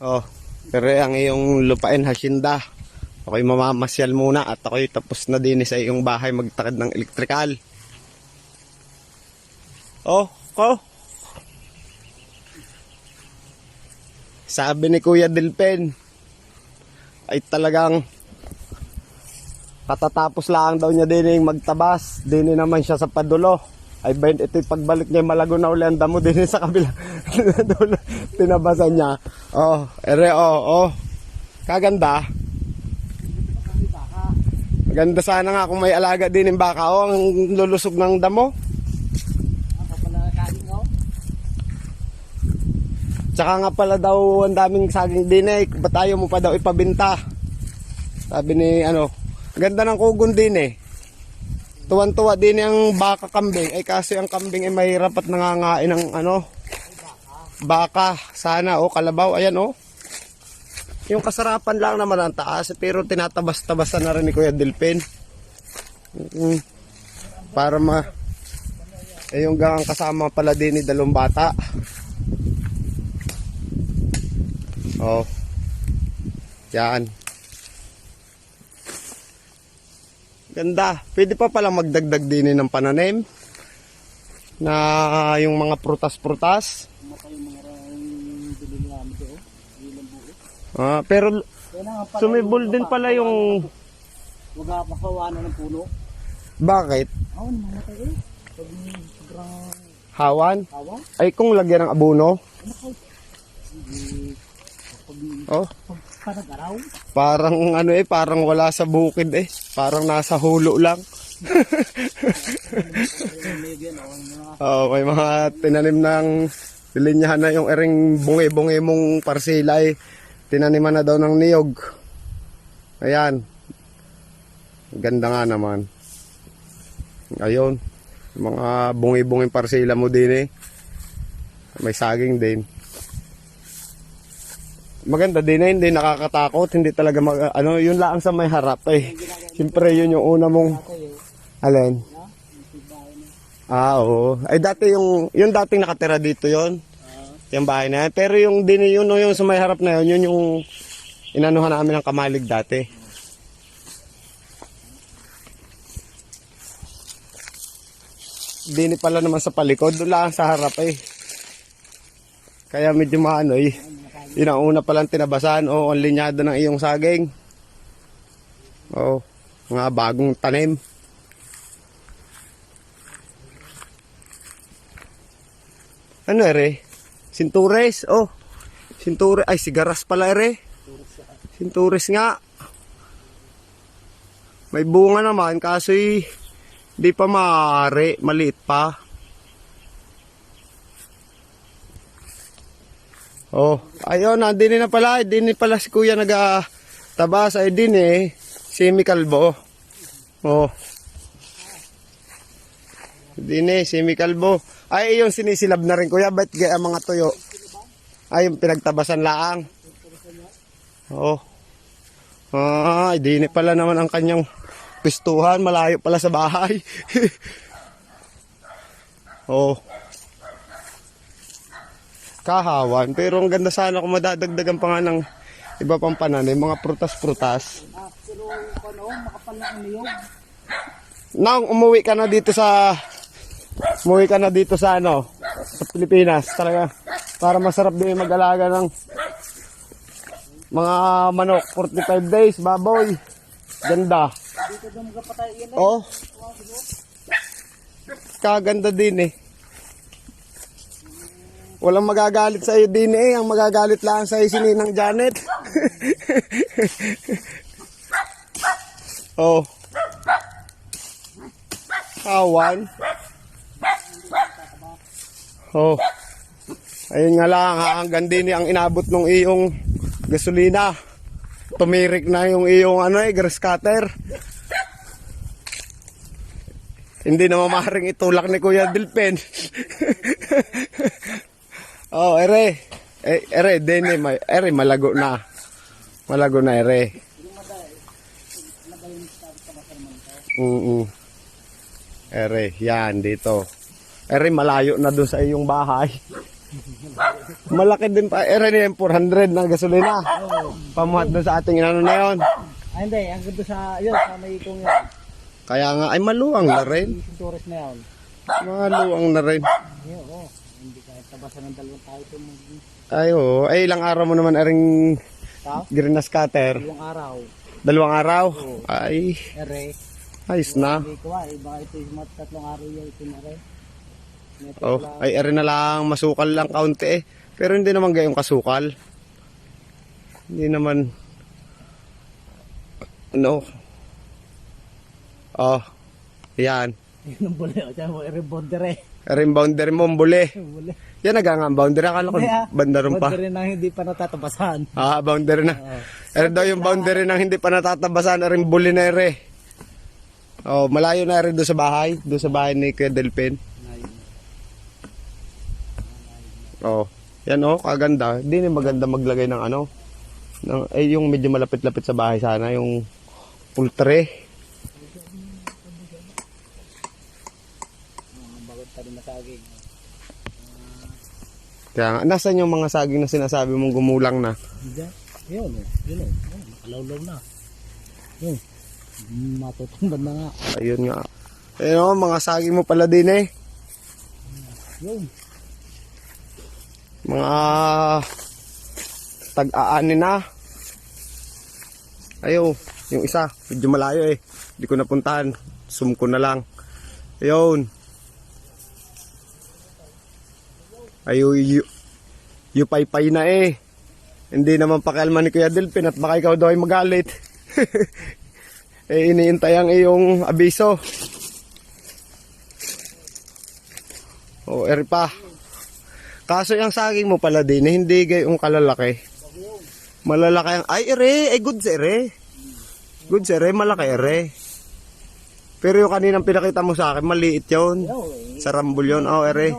Oh, pero ang iyong lupain, hasyenda. Ako'y mamamasyal muna at ako'y tapos na din sa iyong bahay magtakad ng elektrikal. Oh, ko. Sabi ni Kuya Dilpen ay talagang katatapos lang daw niya din yung magtabas. Din naman siya sa padulo. Ay ba ito'y pagbalik niya malago na uli ang damo din sa kabila. Tinabasan niya. Oh, ere oh. Kaganda. Maganda sana nga kung may alaga din yung baka. Oh, ang lulusog ng damo. Tsaka nga pala daw ang daming saging din eh. Ba't ayaw mo pa daw ipabinta? Sabi ni ganda ng kugon din eh. Tuwan-tuwa din yung baka kambing. Ay kasi ang kambing ay mahirap at nangangain ng baka. Sana kalabaw. Ayan Yung kasarapan lang naman ang taas. Pero tinatabas-tabasan na rin ni Kuya Dilpen. Para yung gang kasama pala din ni dalawang bata. Oh. Yan. Ganda. Pwede pa pala magdagdag din ng pananim. Na yung mga prutas-prutas. Pero sumibol din pala yung wag makawanan ng puno. Bakit? Namatay eh. Sobrang Hawan? hawa. Ay kung lagyan ng abono. Oh. Parang Parang parang wala sa bukid eh. Parang nasa hulo lang. May mga tinanim ng lilinyahan na yung ering bungi-bungi mong parsila eh. Tinaniman na daw ng niyog. Ayan. Ganda nga naman. Ayun. Mga bungi-bungi parsila mo din eh. May saging din. Maganda din eh, hindi nakakatakot, hindi talaga yun lang sa may harap eh. Siyempre yun yung una mong alin. Oo. Ay dati yung dating nakatira dito yon. Yung bahay na yan. Pero yung yung sa may harap na yun yung inanuhan namin ng kamalig dati. Dini pala naman sa palikod, doon lang sa harap eh. Kaya medyo yun ang una palang tinabasan ang linyado ng iyong saging. Mga bagong tanim. Ano ere? Sintures. Sintures. Ay, sigaras pala ere. Sintures nga. May bunga naman kaso di pa maaari. Maliit pa. Ayun, din na pala. Din pala si Kuya nagtabas. Ay din semi-kalbo. Din semi-kalbo. Ay, yung sinisilab na rin Kuya. Ba't gaya mga tuyo? Ay, yung pinagtabasan laang. Din pala naman ang kanyang pistuhan. Malayo pala sa bahay. Kahawan, pero ang ganda sana kung madadagdagan pa nga ng iba pang pananim, mga prutas-prutas. pero makapal na ang niyog. Nang umuwi ka na dito sa sa Pilipinas, talaga para masarap din mag-alaga ng mga manok, 45 days, baboy. Ganda. Dito daw magpatay yan Kaganda din eh. Walang magagalit sa iyo din eh. Ang magagalit lang sa iyo si Ninang Janet. Kawan. Ayun nga lang, hanggang din ang inabot ng iyong gasolina. Tumirik na yung iyong grass cutter. Hindi na mamaharing itulak ni Kuya Dilpen. Ere, dene, malago na. Malago na, ere. Ere, yan, dito. Ere, malayo na doon sa iyong bahay. Malaki din pa. Ere na yung 400 na gasolina. Pamuhat doon sa ating inano na yun. Ay hindi, ang ganda sa, yun, sa may ikong yan. Kaya nga ay maluwang na rin. Yung tourist na yan. Maluwang na rin. Yun, oo. Hindi kahit tabasan ng dalawang tao ito. Ay oo. Ay ilang araw mo naman aring Tao? green scatter. Yung araw. 2 araw. Ay Ere. ayos na. Hindi ko iba ito yung mga 3 araw yung ito na rin. Oh, ay ere na lang masukal lang kaunti eh. Pero hindi naman gayong kasukal. Hindi naman ano. Oh. Yan. Yun ang buli. O dyan mo, ere bondere. Ere yung boundary mo, buli. Buli. Yan naga nga boundary. Akala ko banda rin pa. Bondere na hindi pa natatabasan. Ah, boundary na. Oo. Ere daw yung boundary nang hindi pa natatabasan. Ere yung buli na ere. Oh, malayo na ere doon sa bahay. Doon sa bahay ni Kuya Delpin. Oh, yan oh, kaganda. Hindi na maganda maglagay ng ano. Ng, yung medyo malapit-lapit sa bahay sana, yung pultre. Bagot pa rin na saging. Kaya nga, nasan yung mga saging na sinasabi mong gumulang na? Hindi. Yun eh. Yun eh. Makalawlaw na. Yun. Matutumban na nga. Ayun nga. Ayun oh, mga saging mo pala din eh. Yun. Mga tag-aani na. Ayo, yung isa, medyo malayo eh. Hindi ko napuntahan. Zoom ko na lang. Ayun. Ayo, yung paypay na eh. Hindi naman pakialman ni Kuya Delpin at baka ikaw daw ay magalit. Eh, iniintay ang iyong abiso. O, eri pa. Kaso yung saging mo pala din, hindi gayong kalalaki. Malalaki ang, ay ere, good sa ere. Good sa ere, malaki ere. Pero yung kaninang pinakita mo sa akin, maliit yun. Sa rambol yun, oh ere.